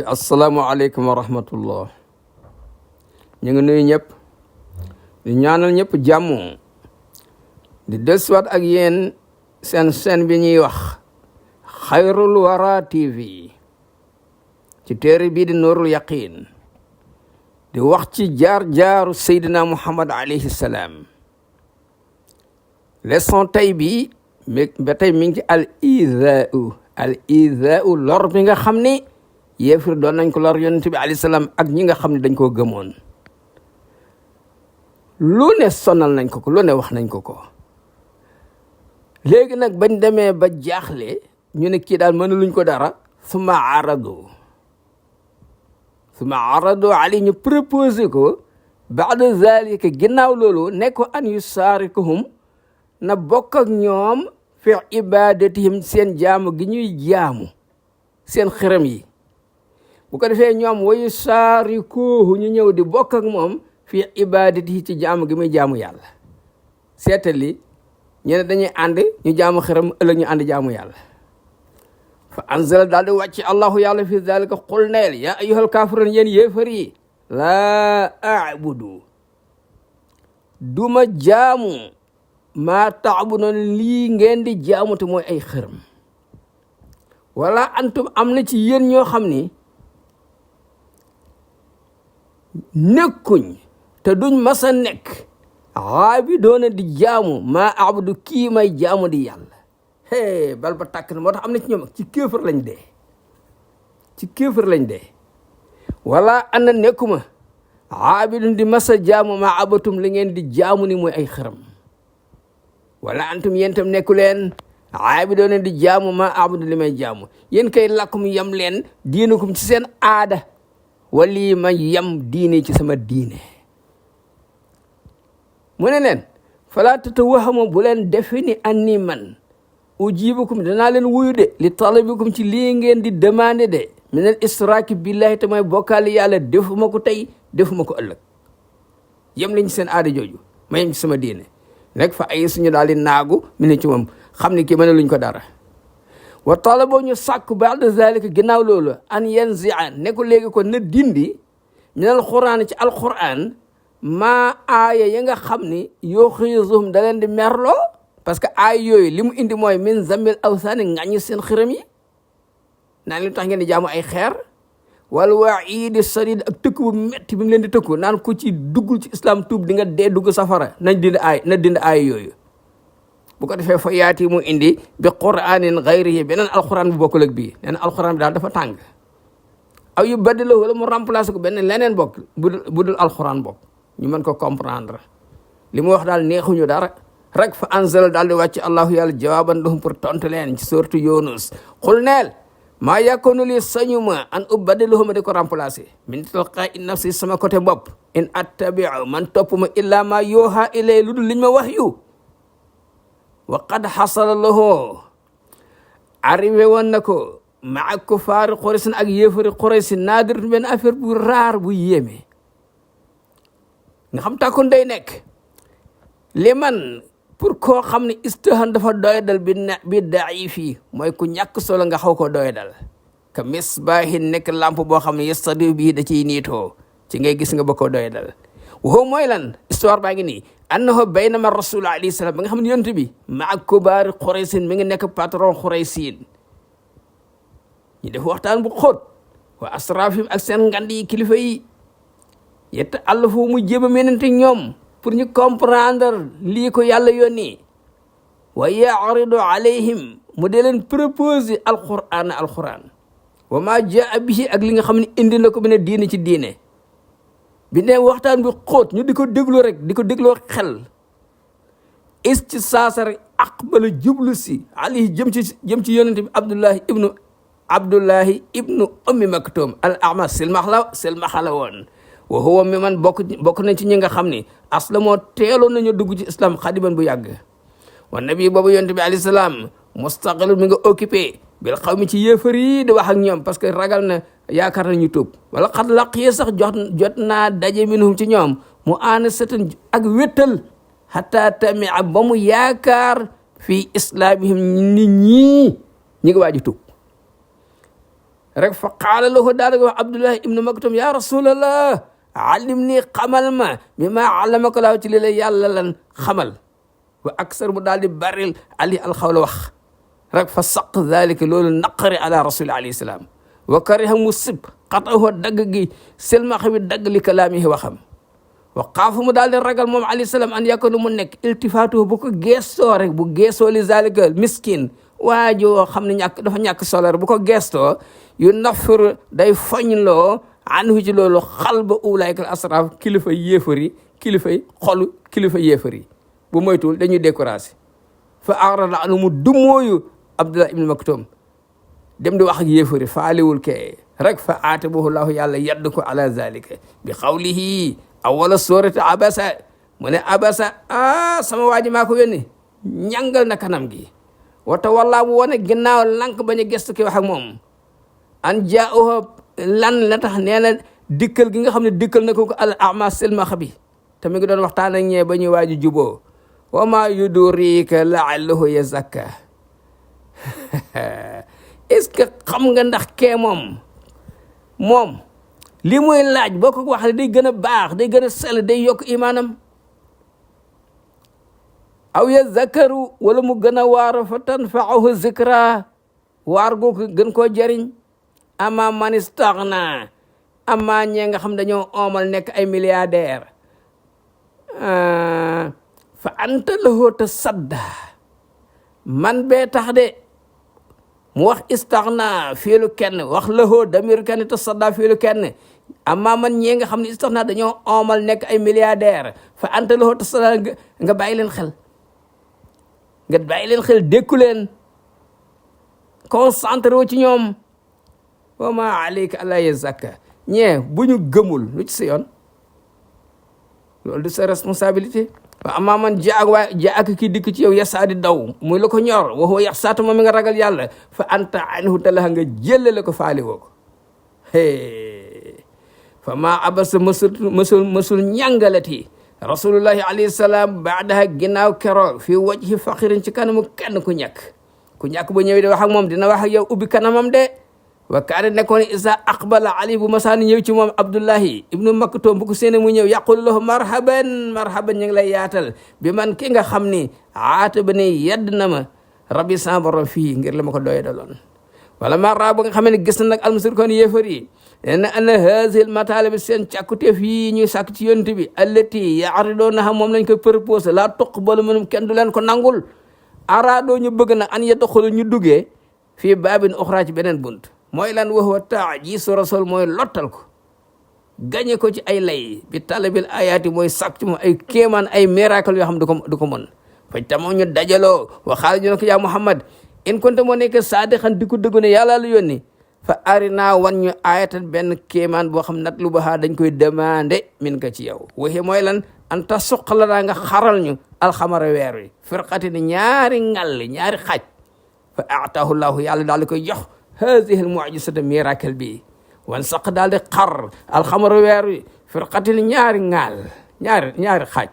asalaamaaleykum wa rahmatullah. ñu ngi nuyu ñëpp di ñaanal ñëpp jàmm di desuwaat ak yéen seen chaîne bi ñuy wax Xayrul Wara TV ci téere bii di Nuurul Yaqiin di wax ci jaar-jaaru Seydina Muhammad alayhi salaam. leçon tey bi ba tey mi ngi ci al izaau lor bi nga xam ni yéefir doon nañ ko lor yonent bi alayhi salaam ak ñi nga xam ne dañ koo gëmoon. lu ne sonal nañ ko lu ne wax nañ ko léegi nag bañ demee ba jaaxle ñu ne kii daal mënuluñ ko dara suma aradu ali ñu proposé ko baada zalika ginnaaw loolu ne ko an yusaarikuhum na bokk ak ñoom fi ibadatihim seen jaamu gi ñuy jaamu seen xërëm yi. bu ko defee ñoom wa yusaarikuhu ñu ñëw di bokk ak moom fi ibadatihi ci jaamu gi muy jaamu yàlla. seetal li ñu ne dañuy ànd ñu jaamu xërëm ëllëg ñu ànd jaamu yàlla. fa anzala daal di wàcc allahu yàlla fi zalika qul neel yaa ayyuhal kaafiruun yéen yéefar yi laa a'budu duma jaamu maa ta'buduun lii ngeen di jaamu te mooy ay xërëm. wala antum am na ci yéen ñoo xam ni nekkuñ te duñ masa nekk aabidoona di jaamu maa abudu kii may jaamu di yàlla. bal ba tàkk na moo tax am na ci ñoom ci kéefër lañ dee wala ana nekkuma aabidun di masa jaamu maa abatum li ngeen di jaamu ni mooy ay xërëm. wala antum yéen tam nekku leen aabidoona di jaamu maa abudu li may jaamu. yéen kay lakkum yam leen diinukum ci seen aada wali ma yam diine ci sama diine. mu ne leen falaa tatawahhamu bu leen defe ni anni man ujibukum danaa leen wuyu de li talabikum ci lii ngeen di demandé de min al israaki billahi te mooy bokkaali yàlla defuma ko tey defuma ko ëllëg. yem lañ ci seen aada jooju ma yem ci sama diine rek fa ay suñu daal di naagu mi ne ci moom xam ne kii mën luñ ko dara. wa talaboo ñu sàkk ba'da zalika ginnaaw loolu an yanzi'a ne ko léegi ko na dindi min al qur'an ci alquran maa aaya ya nga xam ni yuxiizuhum da leen di merloo. parce que aaya yooyu li mu indi mooy min zammil awsaani ngañu seen xërëm yi naan li tax ngeen di jaamu ay xeer wal wa'iidi sadiid ak tëkk bu metti bi mu leen di tëkku naan ku ci duggul ci islam tuub di nga dee dugg safara na dindi aaya yooyu. bu ko defee fa yaati mu indi bi qur'anin ghayrihi beneen alquran bu bokkul ak bii nee na alquran bi daal dafa tàng aw yu baddilahu wala mu remplacer ko benn leneen bokk bu dul alquran bokk ñu mën ko comprendre. li mu wax daal neexuñu dara rek fa anzala daal di wàcc allahu yàlla jawaaban lahum pour tontu leen ci sourate Yunus xul neel maa yakunu li sañuma an ubaddilahu ma di ko remplacer min tilqaa'i nafsi sama côté bopp in attabi'u man topp ma illa ma yuha ilay lu dul liñ ma wax yu wa qad xasala lahu arrivé woon na ko maa kufaari Quraysh ak yéefari Quraysh naadir benn affaire bu raar bu yéeme nga xam tàkkoon day nekk li man pour koo xam ne istahan dafa doyadal bi daif yi mooy ku ñàkk solo nga xaw ko doyadal ka misbaahin nekk lampe boo xam ne yastadi bii da ciy niitoo ci ngay gis nga ba ko doyadal waxoo mooy lan histoire baa ngi nii annahu baynama rasul alayhi salaam ba nga xam ne yonent bi maa kubaari Quraysin mi ngi nekk patron Quraysin ñu def waxtaan bu xóot wa asrafim ak seen ngand yi kilifa yi yetta àll foofu mu jéem a menante ñoom pour ñu comprendre lii ko yàlla yónni wa yaaridu alayhim mu dee leen proposer alquran wa ma jaa bihi ak li nga xam ne indi na ko bi ne diine ci diine bi ne waxtaan bi xóot ñu di ko déglu rek di ko dégloo xel ci saasa rek aqbala jublu si alayhi jëm ci yonente bi abdullahi ibnu ummi maktum al a'ma silmaxa la woon wa huwa mi man bokk nañ ci ñi nga xam ni aslamoo teeloon nañu dugg ci islam xadiman bu yàgg. wa nabi boobu yonent bi alayhi salaam mustaqil mi nga occupé bil xawmi ci yéefar yi di wax ak ñoom parce que ragal na yaakaar nañu tuub wala xat laqiya sax jot naa daje minhum ci ñoom mu aana satan ak wéttal hatta tamia ba mu yaakaar fii islaamihim nit ñi ngi waaju tuub rek fa qaala lahu daal wax Abdullah ibnu Maktum ya rasulallah alim nii xamal ma mi ma allamaka laahu ci li la yàlla lan xamal wa aksar mu daal di baril ali alxawla wax rek fa saq dalika loolu naqari ala rasul alayhi salaam wa kariha mu sib xatahu dagg gi selmaxa bi dagg li kalaamihi waxam wa xaafu mu daal di ragal moom alayhi salaam an yakunu mu nekk iltifaatuhu bu ko geestoo rek bu geestoo li zalika miskin waajoo xam ne dafa ñàkk solar bu ko geestoo yu nafir day foñloo anhu ci loolu xalba ulaayka al asraf kilifa yéefari kilifa yéefari bu moytuwul dañuy découragé fa arada anu mu dumooyu Abdullah ibn Maktum dem di wax ak yéefari faaliwul kee rek fa aatabahu llahu yàlla yedd ko ala zalika bi xawlihi awala surati abasa mu ne abasa sama waaji maa ko yónni ñàngal na kanam gi wata wallaa bu wone ginnaaw lank bañ a gestu ki wax ak moom an jaahu lan la tax nee na dikkal gi nga xam ne dikkal na ko al ama silmaxa bi te mi ngi doon waxtaan ak ñee ba ñuy waaji juboo wa ma yudrika la'allahu yazakka est-ce que xam nga ndax kee moom li muy laaj boo ko waxee day gën a baax day gën a sell day yokk imaanam aw yazakkaru wala mu gën a waaru fa tanfa'uhu zikra waar googu gën koo jëriñ ama man istaghna ama ñee nga xam dañoo oomal nekk ay milliardaire fa anta lahu tasadda man bee tax de mu wax istaghna fiilu kenn wax lahu damir kenn tasadda fiilu kenn amma man ñee nga xam ne istaghna dañoo oomal nekk ay milliardaire fa anta lahu tasadda nga bàyyi leen xel dékku leen concentré wu ci ñoom wa ma alayka alla yazakka ñee bu ñu gëmul lu ci sa yoon loolu du sa responsabilité wa amma man jaak kii dikk ci yow yasaa di daw muy la ko ñor wa huwa yaxsaata moom mi nga ragal yàlla fa anta anhu talaha nga jëllale ko faali woo ko fa ma abasa mësul ñàngalati rasulullahi alayhi salaam baadaha ginnaaw keroog fii wajhi faqirin ci kanamu kenn ku ñàkk ba ñëwee di wax ak moom dina wax ak yow ubbi kanamam de wa kaane nekkoon isa aqbala ali bu masaani ñëw ci moom Abdullahi ibnu Maktum bu ko séene mu ñëw yaqulu lahu marhaban ñu ngi lay yaatal bi man ki nga xam ni aata ba ne yedd na ma rabbi sa borom fii ngir la ma ko doye daloon wala mara ba nga xam ne gis na nag almusrikoon yéefar yi nee na ana haazihil mataalib seen càkkuteef yi ñuy sàkk ci yonent bi allati yaaridonaha moom lañ ko proposé laa tuqbalu minhum kenn du leen ko nangul araadoo ñu bëgg na an yadxulu ñu duggee fii baabin uxraa ci beneen bunt mooy lan wax wa taajisu rasul mooy lottal ko gañe ko ci ay lay bi talabil ayaati mooy sàkk ci moom ay kéemaan ay miracle yoo xam du ko mën faj tamoo ñu dajaloo waxaala ñu ne ko yaa Muhammad in kunta moo nekk saadixan di ko dëggu ne yàlla la yónni fa arina wan ñu ayatan benn kéemaan boo xam nat lu baxaa dañ koy demandé min ka ci yow waxi mooy lan an ta suqala daa nga xaral ñu alxamara weer wi firqati ni ñaari xaaj fa aataahu llahu yàlla daal di koy jox haadihi al mu'jizata miracle bi wan saq daal di xar alxamara weer wi firqati ni ñaari xaaj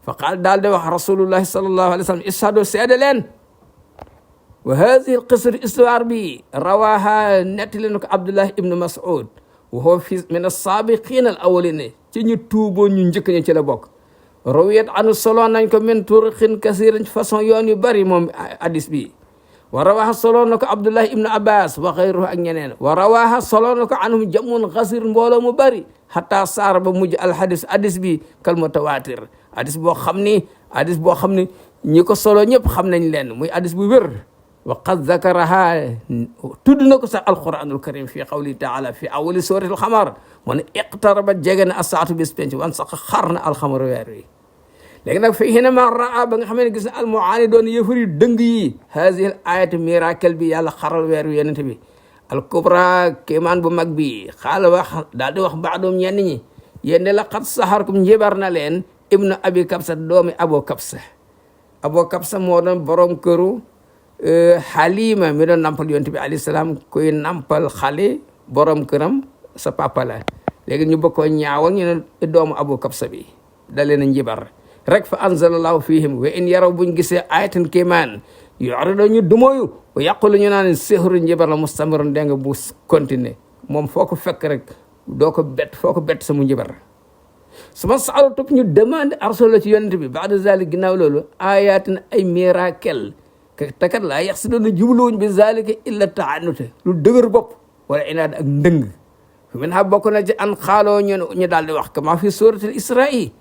fa qaal daal di wax rasulullahi sallallahu alayhi wa sallam ishadu seede leen wa haadihi al qisr histoire bi rawaha nettali na ko Abdullah ibnu Mas'ud wa huwa fi min as-saabiqiin al awwaliin ci ñu tuuboon ñu njëkk ñi ci la bokk rawiyat anu solo nañ ko min turuqin kasiirin façon yoon yu bari moom hadis bi wa rawaha solo na ko Abdullah ibnu Abbas wa xayruhu ak ñeneen wa rawaha solo na ko anhum jamun xasir mbooloo mu bari hatta saar ba mujj alhadis hadis bi kal mutawaatir hadis boo xam ni ñi ko solo ñëpp xam nañ leen muy hadis bu wér wa qad zakaraha tudd na ko sax alquranul karim fi qawli taala fi awali suratul xamar mu ne iqtarabat jege na asaatu bis penc wan sax xar na alxamar weer wi léegi nag fii xina ma raa ba nga xam ne gis na almuaani doon yëfari dëng yi haadihi ayatu miracle bi yàlla xaral weer wi yonent bi al kubra kéemaan bu mag bi xaala wax daal di wax baadoom ñenn ñi yénne la xat saxarkum njibar na leen ibnu abi kabsa doomi abo kabsa moo doon borom këru Halima mi doon nampal yonent bi alayhi salaam koy nampal xale borom këram sa papa la léegi ñu bëgg koo ñaawal ñu ne doomu abu kabsa bi da leen a njibar rek fa anzalallahu fihim wa in yaraw buñ gisee ayatan kéemaan yuridu ñu dumóoyu wa wa yaqulu ñu naan sihru njibar la mustamirun dégg nga bu continuer moom foo ko fekk rek doo ko bett foo ko bett sama njibar suma saalu topp ñu demande arsala ci yonent bi baada zalik ginnaaw loolu ayatin ay miracle te kat laa yax si doona jubluwuñ bi zalika illa taanute lu dëgër bopp wala inaad ak ndëng fi min ha bokk na ci an xaaloo ñu daal di wax kama fi suratul israi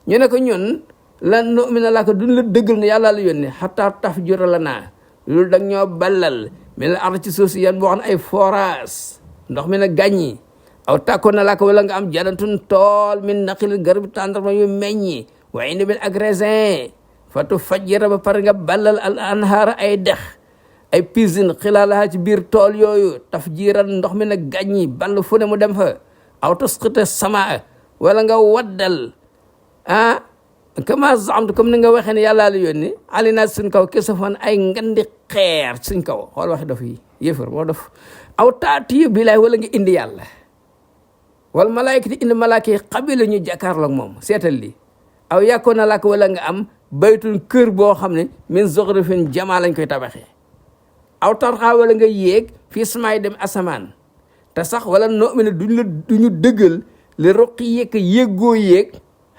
ñu ne ko ñun lan nu'mina laka duñ la dëggal ne yàlla la yónne hatta tafjura lana loolu dag ñoo ballal mi la ar ci suuf si yan boo xam ne ay forage ndox mi na gàññi aw tàkkoon na laka wala nga am janatun tool min naqil garab tàndarma yu meññi wa indi bil ak raisin fatu fajjira ba pare nga ballal al anhaara ay dex ay piscine xilaalaha ci biir tool yooyu tafjiran ndox mi na gàññi ball fu ne mu dem fa aw tasqita samaa wala nga waddal kama zamtu comme ni nga waxee ne yàllaa la yónni alina suñ kaw kisafan ay ngandi xeer suñ kaw xool waxe daf yi yëfër moo def aw taatiyu bilaay wala nga indi yàlla wala malaayikati indi malaaka yi xabila ñu jàkkaarloo ak moom seetal li aw yàkkoon na làkk wala nga am baytun kër boo xam ne min zuxrufin jamaa lañ koy tabaxee aw tarxaa wala nga yéeg fii samaay dem asamaan te sax wala noo mi ne duñu dëggal li roqi yéeg yéggoo yéeg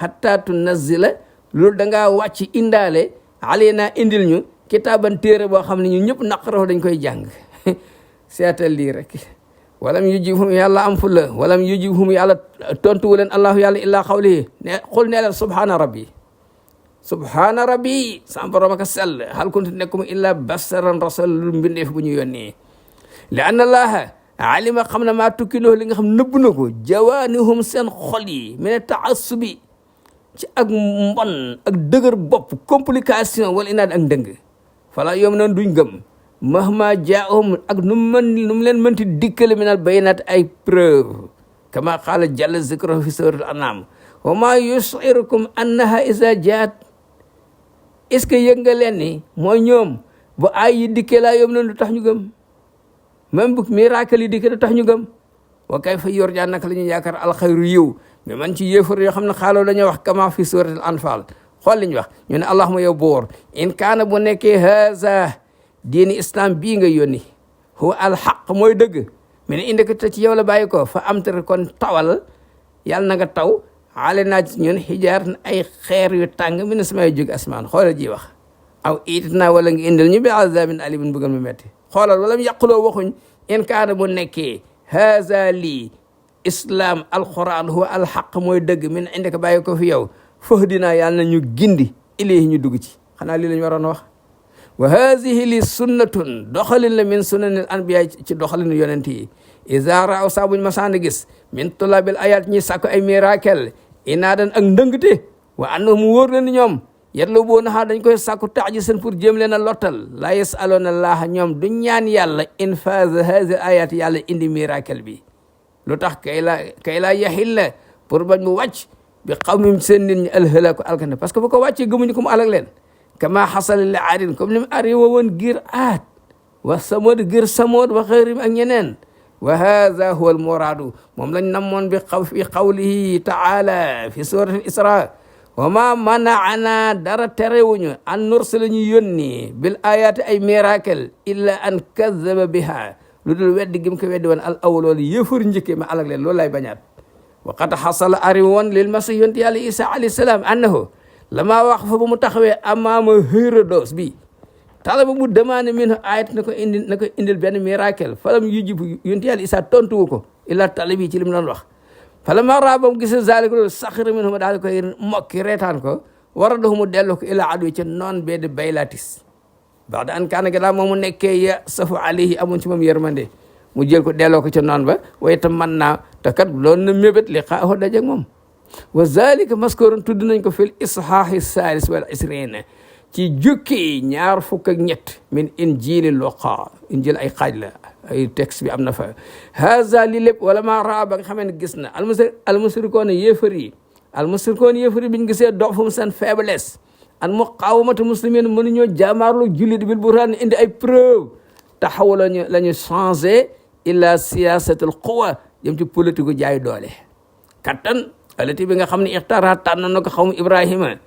hatta tunazzila loolu da ngaa wàcc indaale alina indil ñu kitaaban téere boo xam ne ñu ñëpp naqaroo dañ koy jàng seetal lii rek walam yujibhum yàlla am fula walam yujibhum yàlla tontuwu leen allahu yàlla illaa xawlihi ne xul ne leen subhaana rabbi sama borom ak sell hal kuntu nekkum illa basaran rasul lu mbindeef bu ñu yónnee li anna allaha alima xam na maa tukkinoo li nga xam nëbb na ko jawaanihum seen xol yi mene taassubi ci ak mbon ak dëgër bopp complication wala inaad ak ndëng fala yoom noonu duñ gëm mahma jaahum ak nu mu leen mënti dikkale minal bayinaat ay preuve kama qaala jalla zikruhu fi suratul an'am wa ma yus'irukum annaha iza jaat est-ce que yëg nga leen ni mooy ñoom bu ay yi dikkee laa yoom noonu du tax ñu gëm même bu miracle yi dikkee du tax ñu gëm wa kayfa yurja naka la ñuy yaakaar alxayru yiw mais man ci yéefar yoo xam ne xaaloo dañoo wax kama fi suratul anfal xool li ñu wax ñu ne allahuma yow boor in kaana bu nekkee haza diini islam bii nga yónni huwa alxaq mooy dëgg mais ne indi ko te ci yow la bàyyi ko fa am tere kon tawal yàlla na nga taw xaale naa ci ñun xijaar na ay xeer yu tàng mi ne samay jóg asmaan xoolal ji wax aw itit naa wala nga indil ñu bi azabin alimin bëggal mu metti xoolal wala mu yàquloo waxuñ in kaana bu nekkee haza lii islam alquran huwa alxaq mooy dëgg min indi ko bàyyi ko fi yow fëx dinaa yàlla na ñu gindi ilayhi ñu dugg ci xanaa lii la ñu waroon wax wa haadihi li sunnatun doxalin la min sunanil anbiya ci doxalinu yonent yi iza raaw saa buñ masaan gis min tulabil ayat ñi sàkku ay miracle inaadan ak ndëngte wa annahum wóor leen ñoom yetlu boo naxaa dañ koy sàkku taaji seen pour jéem leen a lottal la yasaluna allaha ñoom du ñaan yàlla infaz haadihi ayat yàlla indi miracle bi lu tax kay la yaxilla pour bañ mu wàcc bi qawmim seen nit ñi alhalaku alkane parce que bu ko wàccee gëmuñu ko mu alag leen kama xasala li aadin comme ni mu ari woon giir aad wa samod giir samod wa xëyrim ak ñeneen wa hada huwa almuraadu moom lañ namoon bi fi qawlihi taala fi surati isra wa ma manaana dara terewuñu an nursila ñu yónni bil ayaati ay miracle illa an kazaba biha lu dul weddi gim ko weddi woon al awwal yëfër njëkkee ma alag leen loolu lay bañaat wa qad xasala ari woon lil masih yonti yàlla isa alayhi salaam annahu lama wax fa ba mu taxawee amaama Hérodos bi talaba mu demandé min ayat na ko indil benn miracle falam yujibu yonti yàlla isa tontuwu ko illa talabi ci li mu doon wax falama raa ba mu gisee zalika loolu saxira minhu daal di koy mokki reetaan ko war a dox mu dellu ko ila adu ca noon bee di baylatis bax da an kaana gannaaw moom mu nekkee ya safu alayhi amoon ci moom yërmande mu jël ko delloo ko ca noon ba waaye tam mën naa te kat loolu na mébét li xaaxoo dajeeg moom wa zalika maskurun tudd nañ ko fil ishaahi salis wal isriina ci jukki 23 min injili Luqa injil ay xaaj la ay texte bi am na fa haza li lépp wala maa raa ba nga xamee ne gis na almusrikoon yéefar yi biñ gisee dox fu mu seen faiblesse an muqawamatu muslimin mënuñoo jaamaarlu jullit bil burhaan indi ay preuve taxaw la ñu changé illa siyasatul quwa jëm ci politique jaay doole kattan alati bi nga xam ne ixtara tànn na ko xawmu Ibrahima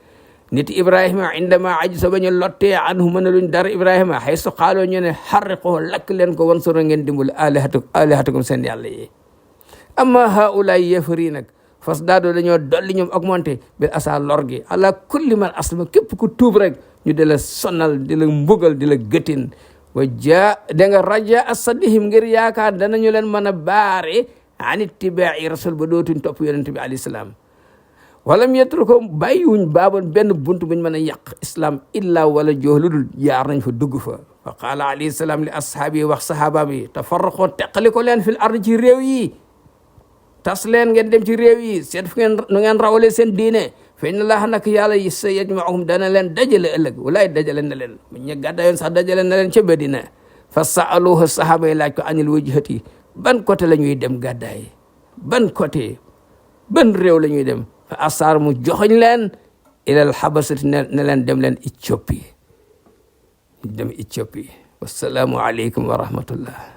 nit Ibrahima indama ajisa ba ñu lottee anhu mën a luñ dara Ibrahima xay su xaaloo ñu ne xarriqoo lakk leen ko wan sura ngeen dimbal alihatakum seen yàlla yi amma haulaay yéefari nag fas daadoo dañoo dolli ñoom augmenté bil asa lor gi ala kulli man aslama képp ku tuub rek ñu di la sonal di la mbugal di la gëtin wa ja da nga raja asadihim ngir yaakaar danañu leen mën a baare an ittibaai rasul ba dootuñ topp yonente bi alayhi salaam walam yetru ko bàyyiwuñ baaboon benn bunt buñ mën a yàq islam illa wala joox lu dul jaar nañ fa dugg fa fa qaala alayhi salaam li ashaabi yi wax sahabaam yi tafarraqoo teqali ko leen fil ard ci réew yi tas leen ngeen dem ci réew yi seet fu ngeen nu ngeen rawale seen diine fa inna laaha nak yàlla yi sa yajmaahum dana leen dajale ëllëg walaay dajale na leen mu ñu gàddayoon sax dajale na leen ca Medina fa saaluhu sahaba yi laaj ko anil wajhati ban côté la ñuy dem gàddaay ban côté ban réew la ñuy dem fa asaar mu joxoñ leen ilal xabasati ne leen dem leen Éthiopie dem Éthiopie wassalaamu aleykum wa rahmatullah